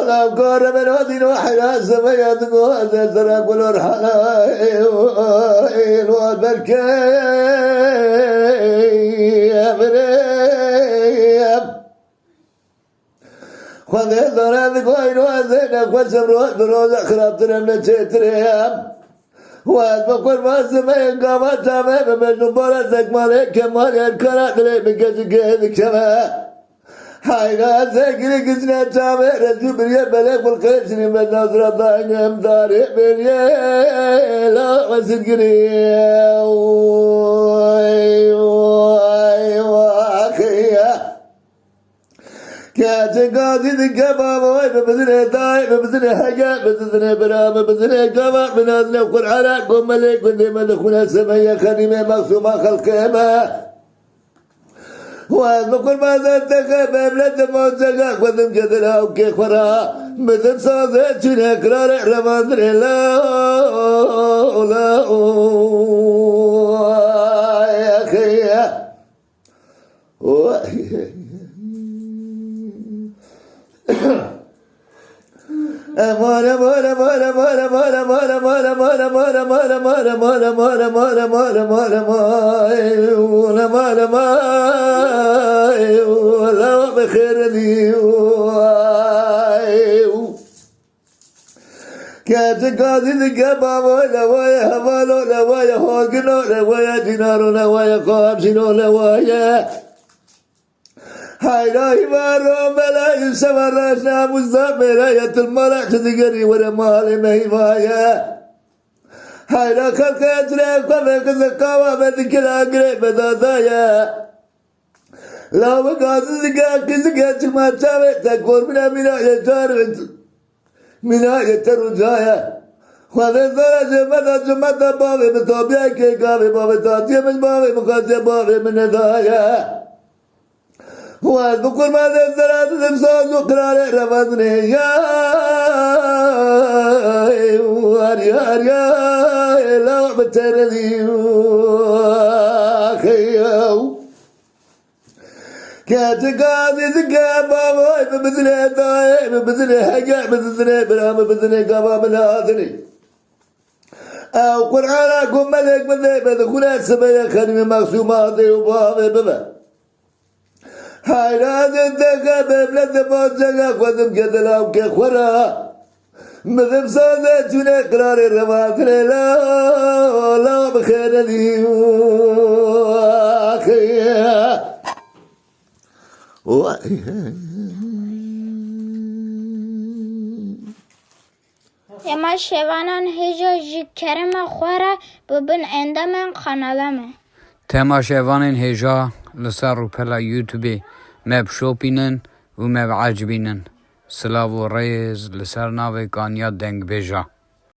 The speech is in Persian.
لا قارب الودين وحلا سميت قوات الزرق والرحلاء والبركة مريم خذ الزرق قوين وزينك وسمروا دروز أخرابتنا من تتريم والبقر ما سمين قامت تمام من نبارتك مالك كمال الكرات لي بكتك كما حينا ذكري قزنا تامر الجبرية بلغ والقيسني من نظرة ضاينة مداري بريا لا وسكري أخيا كاتقاضي ذكبا موي ببذني داي ببذني حقا ببذني برام ببذني قبا بنازل قرعنا قم ملك ودي ملكنا سمية خدمة مقسومة خلقيمة وذكر ماذا تخاف بلاد موزقا وذم جدلا وكيخورا مثل صوزة شنكرار رمضر لا يا أخي مالا مالا مالا مالا مالا مالا مالا مالا مالا مالا مالا مالا مالا مالا مالا مالا مالا مالا لا بخير لي كاتقاضي ذكبا ولا ويا هبالو لا ويا هوقنو لا ويا دينارو لا ويا قامسينو لا ويا هاي راهي مارو بلا يسمى راسنا مزامرة يتلمرة تذكري ورا مالي مهيمايا هاي را خلق يتريك وفيك الزقاوة بذكرا قريب دادايا لا وقاضي ذكاك زكاك ما تابع تقول منا يتارد منا يترجايا وذي ثلاثة مدى جمدى بابي بطابيا كيكابي بابي تاتي من بابي مقاسي بابي من دايا وذكر ماذا الثلاثة تمساز وقرار رفضني يا لا بتردي خيو كاتقاضي ذكا بابا ببذني داي ببذني حقا ببذني برام ببذني قبا من آذني أو قرآنكم ملك بذي بدخلات سبيل خدمي مقسوماتي وبابي ببا هاي رادن دقا ببلد موزقا قدم كدلا وكخورا مثل صادت من اقرار الرماتر لا بخير لي اخي اما شوانان هجا جکرم خورا ببن اندامن خانالمه تماشاوانین هجا لسر رو پلا یوتیوبی مب شوپینن و مب عجبینن سلاو و ریز لسر ناوی کانیا دنگ بیجا